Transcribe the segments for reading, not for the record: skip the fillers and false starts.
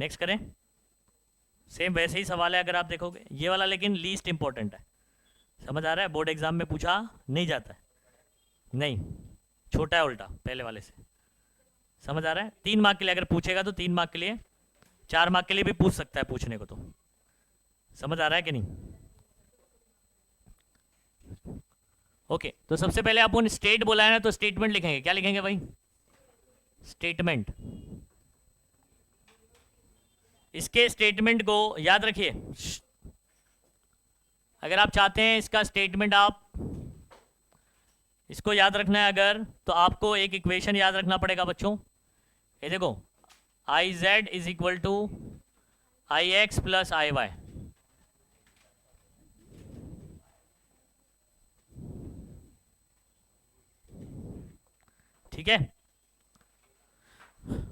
Next करें। Same वैसे ही सवाल है अगर आप देखोगे, ये वाला लेकिन लीस्ट इंपॉर्टेंट है। समझ आ रहा है, बोर्ड एग्जाम में पूछा नहीं जाता है। नहीं, छोटा है उल्टा पहले वाले से। समझ आ रहा है, 3 मार्क के लिए अगर पूछेगा तो 3 मार्क के लिए, 4 मार्क के लिए भी पूछ सकता है पूछने को तो। समझ आ रहा है कि नहीं? ओके, तो सबसे पहले अपन स्टेट बोला है ना, तो स्टेटमेंट लिखेंगे। क्या लिखेंगे भाई? स्टेटमेंट। इसके स्टेटमेंट को याद रखिए। अगर आप चाहते हैं इसका स्टेटमेंट, आप इसको याद रखना है अगर, तो आपको एक इक्वेशन याद रखना पड़ेगा बच्चों। ये देखो, I Z is equal to I X plus I Y. ठीक है,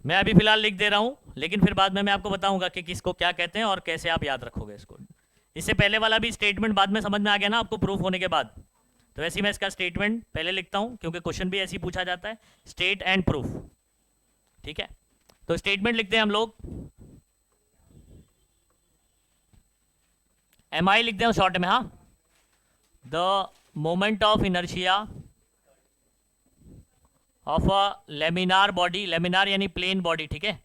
मैं अभी फिलहाल लिख दे रहा हूं, लेकिन फिर बाद में मैं आपको बताऊंगा कि किसको क्या कहते हैं और कैसे आप याद रखोगे इसको। इससे पहले वाला भी स्टेटमेंट बाद में समझ में आ गया ना आपको, प्रूफ होने के बाद। तो वैसे ही मैं इसका स्टेटमेंट पहले लिखता हूं, क्योंकि क्वेश्चन भी ऐसे ही पूछा जाता है, स्टेट एंड प्रूफ। ठीक है, तो स्टेटमेंट लिखते हैं हम लोग। एम आई लिखते हैं शॉर्ट में। हाँ, the moment of inertia of a laminar body, laminar यानी प्लेन बॉडी। ठीक है,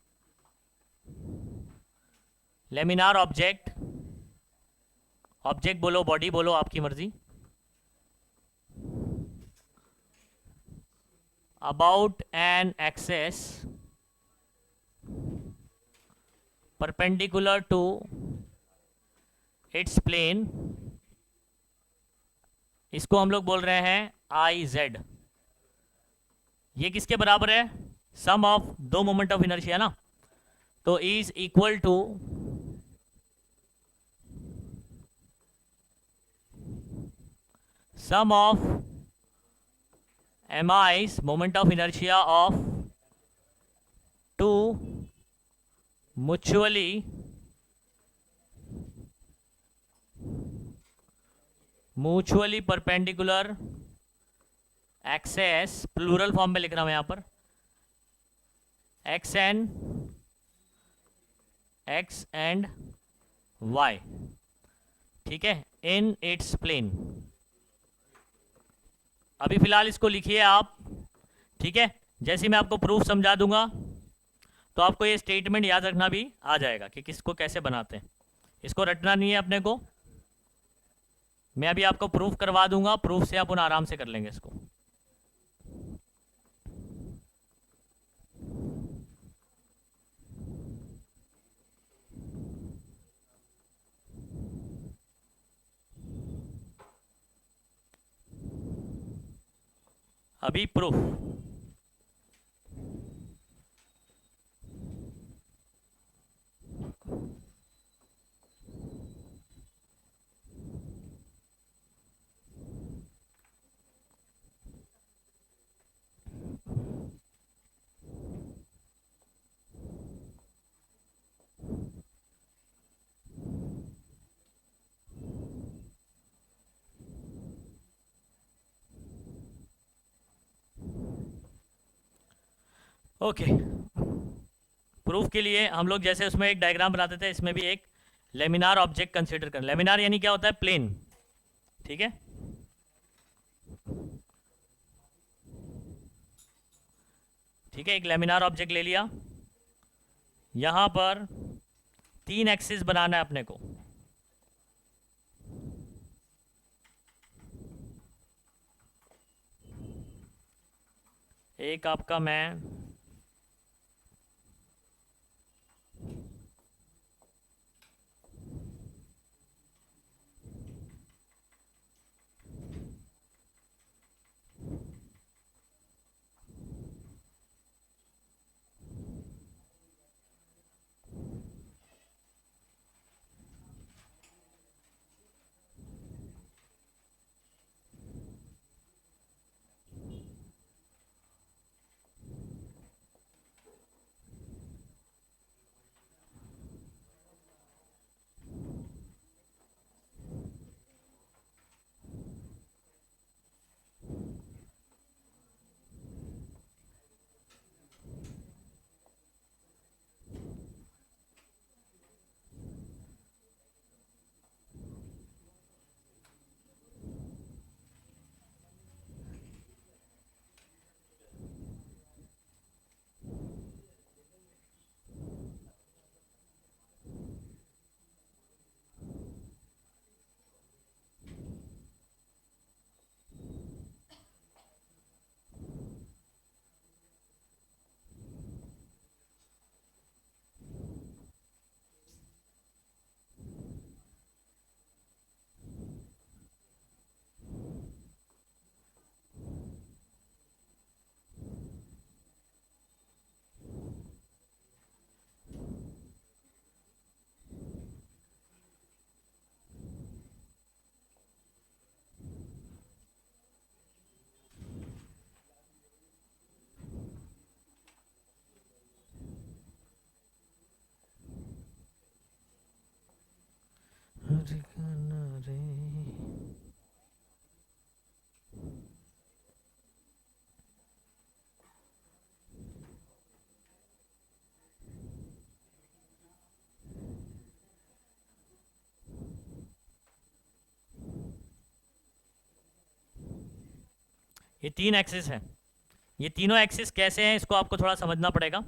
लेमिनार ऑब्जेक्ट, ऑब्जेक्ट बोलो बॉडी बोलो आपकी मर्जी, about an axis perpendicular to its plane, इसको हम लोग बोल रहे हैं आई जेड। ये किसके बराबर है? सम ऑफ दो मोमेंट ऑफ इनर्शिया ना, तो is equal to sum of M Is moment of inertia of two mutually perpendicular axes, plural form में लिख रहा हूं यहां पर, एक्स एंड वाई। ठीक है, इन इट्स प्लेन। अभी फिलहाल इसको लिखिए आप। ठीक है, जैसे मैं आपको प्रूफ समझा दूंगा तो आपको ये स्टेटमेंट याद रखना भी आ जाएगा कि किसको कैसे बनाते हैं। इसको रटना नहीं है अपने को, मैं अभी आपको प्रूफ करवा दूंगा, प्रूफ से अपन आराम से कर लेंगे इसको। अभी प्रूफ। ओके, प्रूफ के लिए हम लोग जैसे उसमें एक डायग्राम बनाते थे, इसमें भी एक लेमिनार ऑब्जेक्ट कंसीडर कर। लेमिनार यानी क्या होता है? प्लेन। ठीक है, ठीक है, एक लेमिनार ऑब्जेक्ट ले लिया, यहां पर 3 एक्सिस बनाना है अपने को। एक आपका मैं ये 3 एक्सिस है, ये तीनों एक्सिस कैसे हैं इसको आपको थोड़ा समझना पड़ेगा।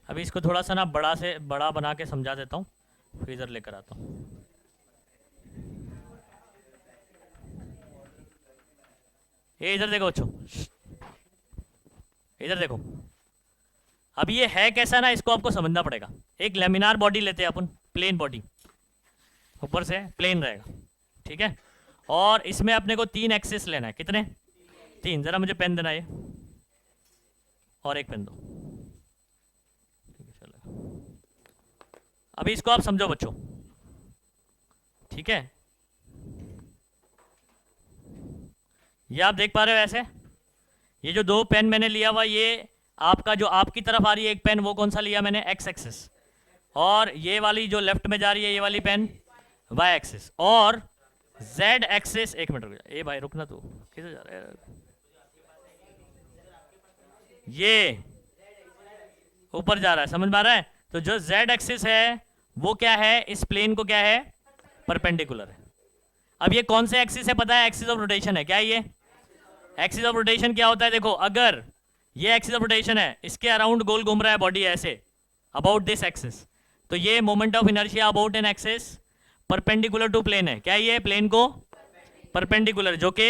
अभी इसको थोड़ा सा ना बड़ा से बड़ा बना के समझा देता हूँ, फिर इधर लेकर आता हूँ। ये इधर देखो बच्चों, इधर देखो। अब ये है कैसा ना, इसको आपको समझना पड़ेगा। एक लेमिनार बॉडी लेते हैं अपन, प्लेन बॉडी, ऊपर से प्लेन रहेगा, ठीक है। और इसमें अपने को 3 एक्सिस लेना है। कितने? 3। जरा मुझे पेन देना ये, और एक पेन दो, ठीक है चलेगा। अभी इसको आप समझो बच्चों, ठीक है। ये आप देख पा रहे हो ऐसे, ये जो 2 पेन मैंने लिया हुआ, ये आपका जो आपकी तरफ आ रही है एक पेन, वो कौन सा लिया मैंने? X axis. और ये वाली जो लेफ्ट में जा रही है ये वाली पेन वाई एक्सिस। और जेड एक्सिस, एक मिनट रुक जा, ए भाई रुकना, तू किधर जा रहा है? ये ऊपर जा रहा है, समझ में आ रहा है? तो जो जेड एक्सिस है वो क्या है? इस प्लेन को क्या है? परपेंडिकुलर है। अब ये कौन से एक्सिस है पता है? एक्सिस ऑफ रोटेशन है। क्या ये एक्सिस ऑफ रोटेशन क्या होता है? देखो, अगर ये एक्सिस ऑफ रोटेशन है, इसके अराउंड गोल घूम रहा है बॉडी ऐसे, अबाउट दिस एक्सिस, तो ये moment of inertia about an axis perpendicular to plane है। क्या ये प्लेन को परपेंडिकुलर, जो कि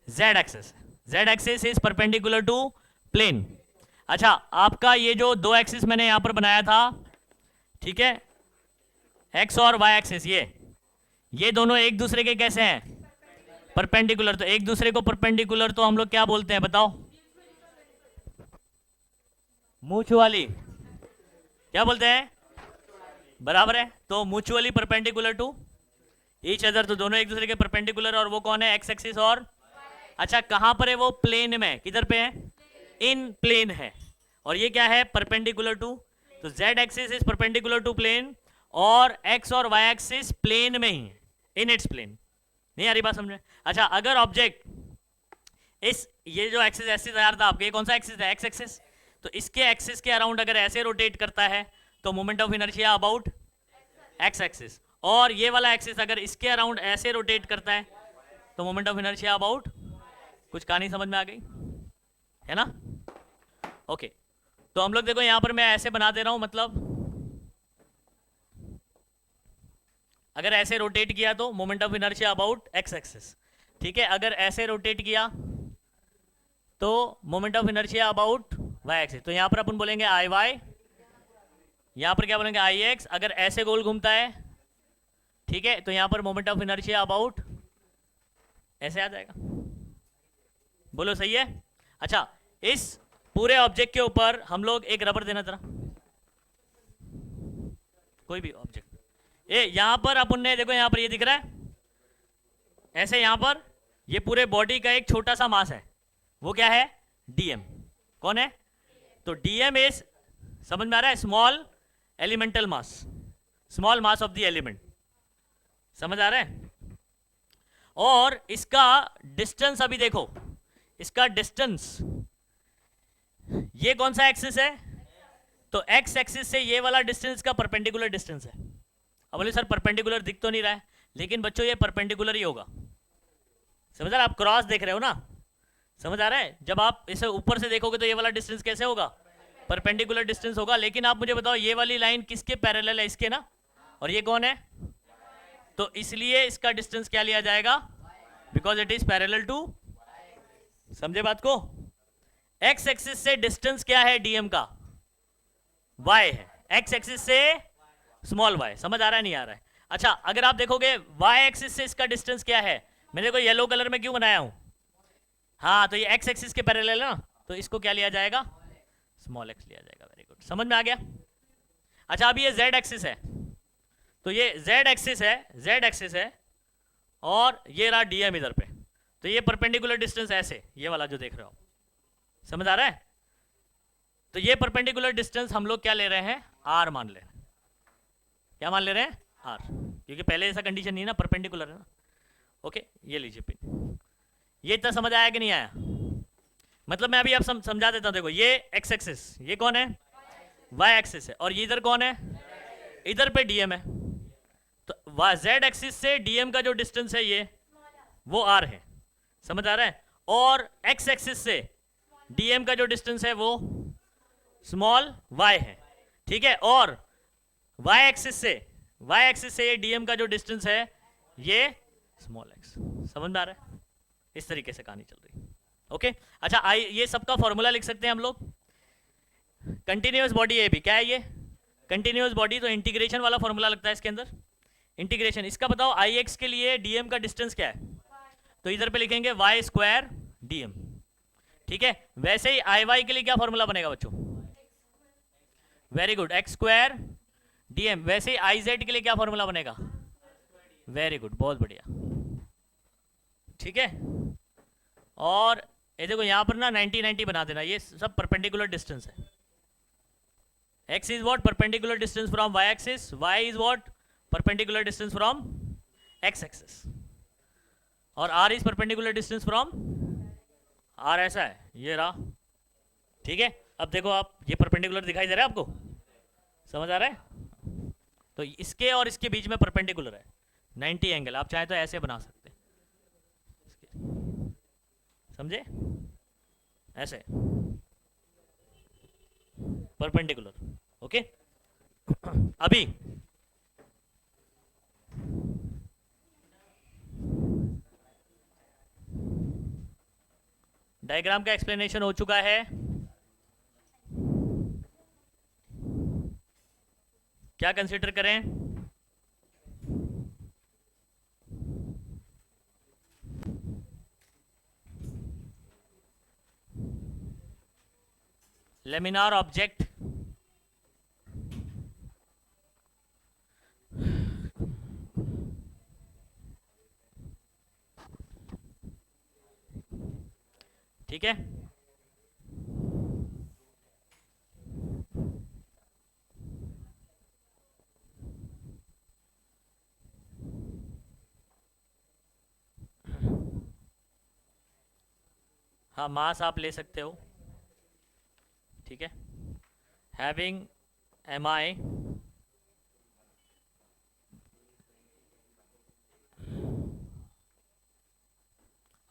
Z axis, Z axis is perpendicular to plane. अच्छा, आपका ये जो 2 एक्सिस मैंने यहां पर बनाया था, ठीक है, एक्स और वाई एक्सिस, ये दोनों एक दूसरे के कैसे हैं? परपेंडिकुलर। तो एक दूसरे को परपेंडिकुलर तो हम लोग क्या बोलते हैं बताओ? म्यूचुअली क्या बोलते हैं? बराबर है। तो mutually perpendicular to each other, तो दोनों एक दूसरे के परपेंडिकुलर। और वो कौन है? एक्स एक्सिस और, अच्छा कहां पर है वो? प्लेन में। किधर पे है? इन प्लेन है। और ये क्या है? Perpendicular to. तो Z axis is perpendicular to plane, और एक्स और वाई एक्सिस प्लेन में ही है, इन इट्स प्लेन। नहीं आ रही बात समझ में? अच्छा, अगर ऑब्जेक्ट इस, ये जो एक्सिस एक्सिस तैयार था आपके, ये कौन सा एक्सिस है? X axis. तो इसके एक्सिस के अराउंड अगर ऐसे रोटेट करता है तो moment of inertia about X axis. और ये वाला एक्सिस अगर इसके अराउंड ऐसे रोटेट करता है तो मोमेंट ऑफ इनर्शिया अबाउट, कुछ कहानी समझ में आ गई है ना? ओके, तो हम लोग देखो यहां पर मैं ऐसे बना दे रहा हूं, मतलब अगर ऐसे रोटेट किया तो moment of inertia about X axis, ठीक है। अगर ऐसे रोटेट किया तो moment of inertia about Y axis. तो यहां पर अपन बोलेंगे आई वाई, यहां पर क्या बोलेंगे? आई एक्स। अगर ऐसे गोल घूमता है, ठीक है, तो यहां पर मोमेंट ऑफ इनर्शिया अबाउट ऐसे आ जाएगा। बोलो सही है? अच्छा, इस पूरे ऑब्जेक्ट के ऊपर हम लोग एक रबर देना जरा, कोई भी ऑब्जेक्ट। यहां पर अपन ने देखो, यहां पर ये दिख रहा है ऐसे, यहां पर ये पूरे बॉडी का एक छोटा सा मास है, वो क्या है? डीएम। कौन है? तो डीएम इज, समझ में आ रहा है? Small elemental mass, small mass of the element. समझ आ रहा है? और इसका डिस्टेंस अभी देखो, इसका डिस्टेंस, ये कौन सा एक्सिस है? तो एक्स एक्सिस से ये वाला डिस्टेंस का परपेंडिकुलर डिस्टेंस है। अब बोले सर परपेंडिकुलर दिख तो नहीं रहा है, लेकिन बच्चों ये परपेंडिकुलर ही होगा। समझ रहे, आप क्रॉस देख रहे हो ना, समझ आ रहा है। जब आप इसे ऊपर से देखोगे तो ये वाला डिस्टेंस कैसे होगा, परपेंडिकुलर डिस्टेंस होगा। लेकिन आप मुझे बताओ ये वाली लाइन किसके पैरेलल है, इसके ना, और ये कौन है, तो इसलिए इसका डिस्टेंस क्या लिया जाएगा, because it is parallel to, समझे बात को। एक्स एक्सिस से डिस्टेंस क्या है डीएम का, वाई है, एक्स एक्सिस से स्मॉल वाई। समझ आ रहा है नहीं आ रहा है। अच्छा अगर आप देखोगे वाई एक्सिस से इसका डिस्टेंस क्या है, मैंने को येलो कलर में क्यों बनाया हूं, हाँ तो ये एक्स एक्सिस के पैरेलल है ना, तो इसको क्या लिया जाएगा, स्मॉल एक्स लिया जाएगा। वेरी गुड, समझ में आ गया। अच्छा अभी ये जेड एक्सिस है, तो ये जेड एक्सिस है, जेड एक्सिस है, और ये रहा डीएम इधर पे, तो ये परपेंडिकुलर डिस्टेंस ऐसे, ये वाला जो देख रहे हो, समझ आ रहा है। तो ये परपेंडिकुलर डिस्टेंस हम लोग क्या ले रहे हैं, आर मान ले रहे हैं। क्या मान ले रहे हैं, आर, क्योंकि पहले ऐसा कंडीशन नहीं है ना, परपेंडिकुलर है ना। ओके ये लीजिए पिन, ये इतना समझ आया कि नहीं आया, मतलब मैं अभी आप समझा देता हूं। देखो ये एक्स एक्सिस, ये कौन है, वाई एक्सिस है, और ये इधर कौन है, इधर पे डीएम है। तो जेड एक्सिस से डीएम का जो डिस्टेंस है ये, वो आर है, समझ आ रहा है। और एक्स एक्सिस से डीएम का जो डिस्टेंस है वो स्मॉल वाई है, ठीक है। और वाई एक्सिस से ये डीएम का जो डिस्टेंस है ये स्मॉल एक्स, समझ में आ रहा है। इस तरीके से कहानी चल रही है। ओके अच्छा आई ये सबका फॉर्मूला लिख सकते हैं हम लोग। कंटिन्यूअस बॉडी ए भी क्या है, ये कंटिन्यूअस बॉडी, तो इंटीग्रेशन वाला फॉर्मूला लगता है इसके अंदर। इंटीग्रेशन इसका बताओ, आई एक्स के लिए डीएम का डिस्टेंस क्या है, तो इधर पे लिखेंगे वाई स्क्वायर डीएम, ठीक है। वैसे ही आई वाई के लिए क्या फॉर्मूला बनेगा बच्चों, very good, x square DM. वैसे ही आई जेड के लिए क्या फॉर्मूला बनेगा, वेरी गुड, बहुत बढ़िया, ठीक है। और ये देखो यहां पर ना 90 90 बना देना, ये सब परपेंडिकुलर डिस्टेंस है। x is what, perpendicular distance from y axis, y is what, perpendicular distance from x axis, और r is perpendicular distance from r, ऐसा है ये रहा, ठीक है। अब देखो आप ये परपेंडिकुलर दिखाई दे रहा है आपको, समझ आ रहा है। तो इसके और इसके बीच में परपेंडिकुलर है 90 एंगल, आप चाहे तो ऐसे बना सकते हैं, समझे, ऐसे परपेंडिकुलर। ओके अभी डायग्राम का एक्सप्लेनेशन हो चुका है, क्या कंसीडर करें, लेमिनार ऑब्जेक्ट, ठीक है। हाँ मास आप ले सकते हो, ठीक है। Having M I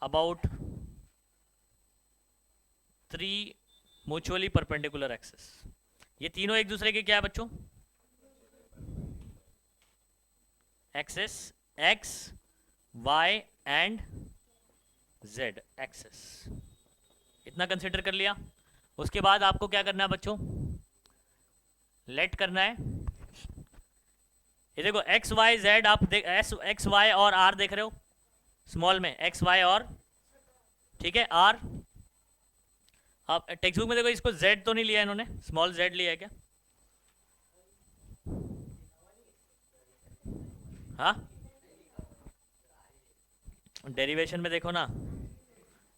about 3 mutually perpendicular axis, ये तीनों एक दूसरे के क्या है बच्चों, axis X Y and Z axis, इतना कंसिडर कर लिया। उसके बाद आपको क्या करना है बच्चों, लेट करना है। ये देखो एक्स वाई जेड, आप देख एक्स वाई और आर देख रहे हो, स्मॉल में एक्स वाई और, ठीक है, आर। आप टेक्स्ट बुक में देखो इसको जेड तो नहीं लिया इन्होंने, स्मॉल जेड लिया है क्या, हाँ डेरिवेशन में देखो ना,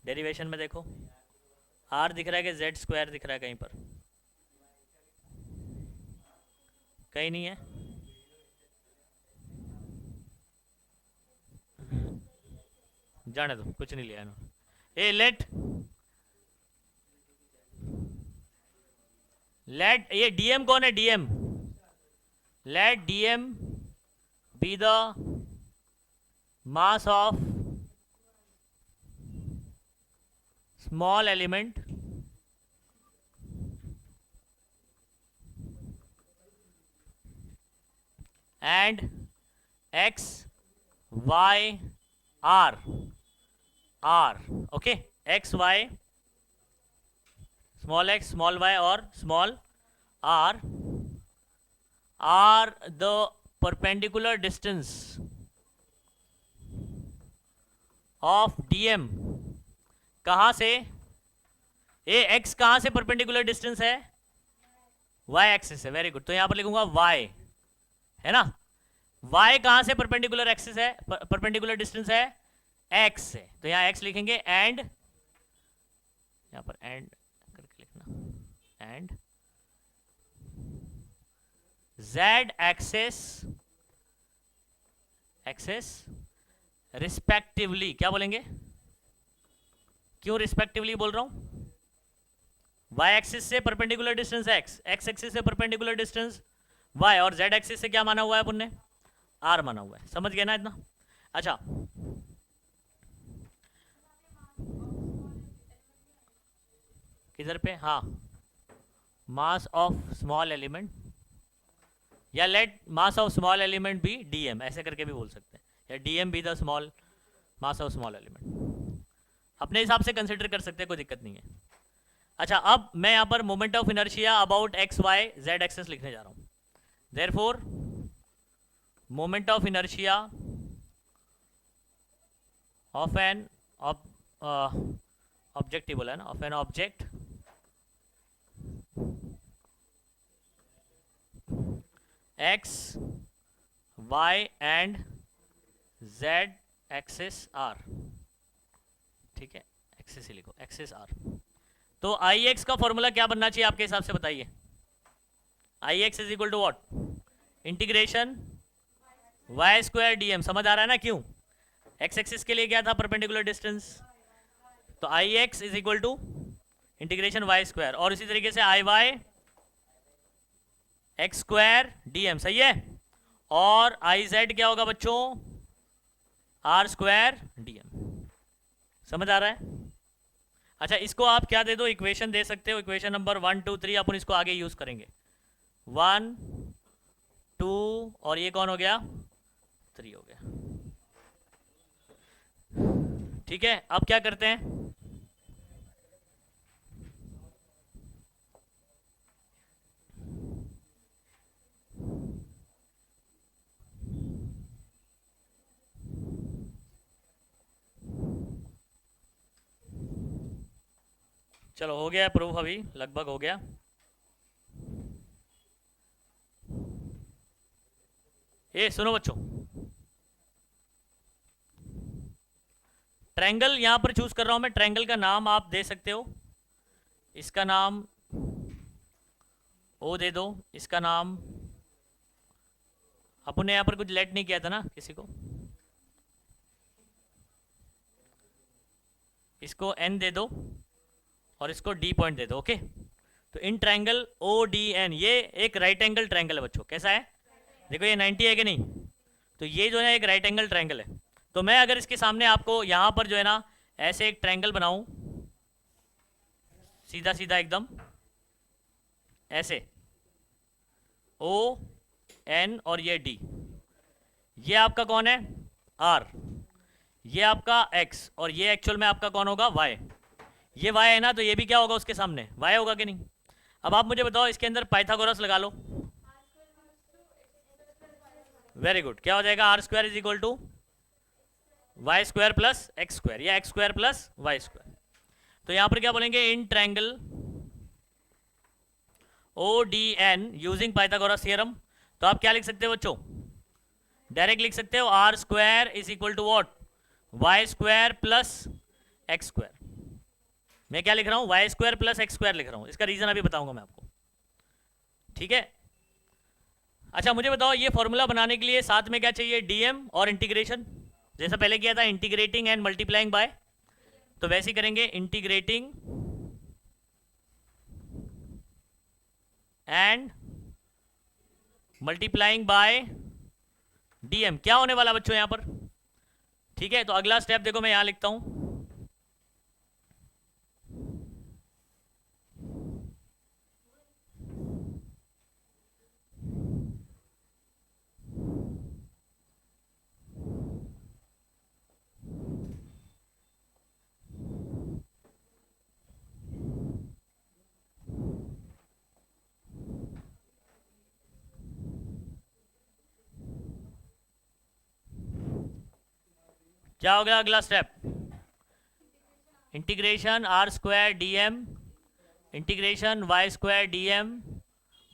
डेरिवेशन में देखो आर दिख रहा है कि जेड स्क्वायर दिख रहा है कहीं पर, कहीं नहीं है, जाने दो कुछ नहीं लिया इन्होंने। ए लेट, ये डीएम कौन है, dm, let dm be the mass of small element and x y r r, okay, x y, small x small y और small r are the perpendicular distance of dm, कहाँ से, ये x कहाँ से perpendicular distance है, y axis है, very good, तो यहां पर लिखूंगा y, है ना, y कहां से परपेंडिकुलर एक्सिस है, परपेंडिकुलर डिस्टेंस है x से, तो यहां x लिखेंगे एंड, यहां पर एंड करके लिखना, एंड z एक्सिस रिस्पेक्टिवली, क्या बोलेंगे, क्यों रिस्पेक्टिवली बोल रहा हूं, y एक्सिस से perpendicular distance x, x axis से परपेंडिकुलर डिस्टेंस y, और z एक्सिस से क्या माना हुआ है अपन ने, r माना हुआ है, समझ गए ना इतना। अच्छा, किधर पे, हाँ, मास ऑफ स्मॉल एलिमेंट, या let mass of small element be dm, ऐसे करके भी बोल सकते हैं, या dm be the small mass of small element, अपने हिसाब से कंसिडर कर सकते हैं, कोई दिक्कत नहीं है। अच्छा, अब मैं यहाँ पर moment of inertia about X Y Z axes लिखने जा रहा हूँ, therefore moment of inertia of an object ही बोला है ना, of an object X Y and Z axis are, ठीक है, एक्सिस ही लिखो, एक्सिस आर। तो आई एक्स का फॉर्मूला क्या बनना चाहिए आपके हिसाब से, बताइए, I X is equal to what, integration Y square D M, समझ आ रहा है ना, क्यों, एक्स एक्सिस के लिए क्या था, परपेंडिकुलर डिस्टेंस, तो I X is equal to integration Y square, और इसी तरीके से I Y X square D M, सही है, और आई जेड क्या होगा बच्चों, आर स्क्वायर डी एम, समझ आ रहा है। अच्छा, इसको आप क्या दे दो, इक्वेशन दे सकते हो, इक्वेशन नंबर 1 2 3, अपन इसको आगे यूज करेंगे, 1 2, और ये कौन हो गया, 3 हो गया, ठीक है। अब क्या करते हैं, चलो हो गया प्रूफ, अभी लगभग हो गया। ये सुनो बच्चों, ट्रायंगल यहां पर चूज कर रहा हूं मैं, ट्रायंगल का नाम आप दे सकते हो, इसका नाम ओ दे दो, इसका नाम अपन ने यहां पर कुछ लेट नहीं किया था ना किसी को, इसको एन दे दो और इसको डी पॉइंट दे दो, ओके। तो in triangle O D N, ये एक राइट एंगल ट्रायंगल है बच्चों, कैसा है, देखो ये 90 है कि नहीं, तो ये जो है एक राइट एंगल ट्रायंगल है। तो मैं अगर इसके सामने आपको यहाँ पर जो है ना ऐसे एक ट्रायंगल बनाऊं, सीधा सीधा एकदम ऐसे, ओ एन और ये डी, ये आपका कौन है, आर, ये आपका एक्स, और ये एक्चुअल में आपका कौन होगा, वाई, ये वाई है ना, तो ये भी क्या होगा उसके सामने, वाई होगा कि नहीं। अब आप मुझे बताओ, इसके अंदर पाइथागोरस लगा लो, वेरी गुड, क्या हो जाएगा, R square is equal to Y square plus X square, या X square plus Y square. तो यहां पर क्या बोलेंगे, in triangle O D N using Pythagoras theorem, तो आप क्या लिख सकते हो बच्चों, डायरेक्ट लिख सकते हो, R square is equal to what, Y square plus X square. मैं क्या लिख रहा हूं, Y square plus X square लिख रहा हूं, इसका रीजन अभी बताऊंगा मैं आपको, ठीक है। अच्छा मुझे बताओ, ये फॉर्मूला बनाने के लिए साथ में क्या चाहिए, डीएम और इंटीग्रेशन, जैसा पहले किया था इंटीग्रेटिंग एंड मल्टीप्लाइंग बाय, तो वैसे ही करेंगे, integrating and multiplying by DM. क्या होने वाला बच्चों यहां पर? ठीक है, तो अगला स्टेप देखो मैं यहां लिखता हूं, क्या हो गया अगला step? Integration R square D M integration Y square D M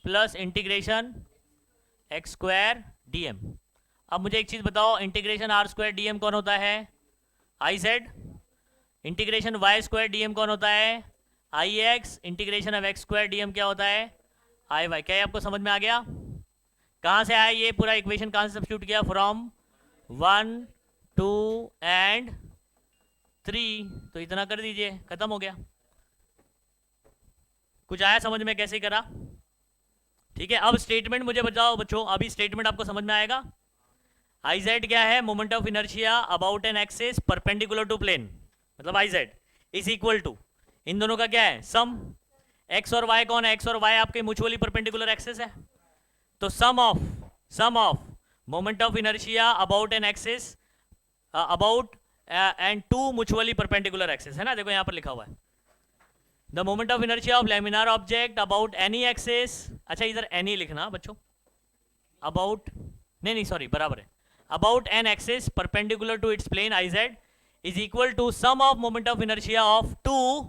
plus integration X square D M. अब मुझे एक चीज़ बताओ, integration R square D M कौन होता है? I Z. Integration Y square D M कौन होता है? I X. Integration of X square D M क्या होता है? I Y. क्या ये आपको समझ में आ गया? कहाँ से आया ये पूरा इक्वेशन? कहाँ से सब्स्टिट्यूट किया? From 1 2 and 3। तो इतना कर दीजिए, खत्म हो गया। कुछ आया समझ में कैसे करा? ठीक है, अब स्टेटमेंट मुझे बताओ बच्चों, अभी स्टेटमेंट आपको समझ में आएगा। आई जेड क्या है? Moment of inertia about an axis perpendicular to plane, मतलब I Z is equal to, इन दोनों का क्या है? सम। एक्स और वाई कौन है? एक्स और वाई आपके म्यूचुअली परपेंडिकुलर एक्सिस है, तो sum of moment of inertia about an axis about and two mutually perpendicular axis, है ना? देखो यहाँ पर लिखा हुआ है the moment of inertia of laminar object about any axis. अच्छा, इधर एनी लिखना बच्चों, अबाउट नहीं सॉरी, बराबर है, about an axis perpendicular to its plane I Z is equal to sum of moment of inertia of two,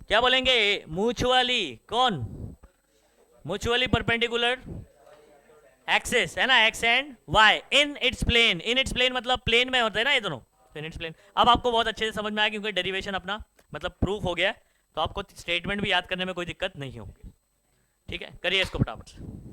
क्या बोलेंगे? Mutually कौन? म्यूचुअली परपेंडिकुलर एक्सिस, है ना? X and Y in its plane. In its plane मतलब plane में होते हैं ना ये दोनों, इन इट्स प्लेन। अब आपको बहुत अच्छे से समझ में आया क्योंकि डेरिवेशन अपना मतलब प्रूफ हो गया है, तो आपको स्टेटमेंट भी याद करने में कोई दिक्कत नहीं होगी। ठीक है, करिए इसको फटाफट से।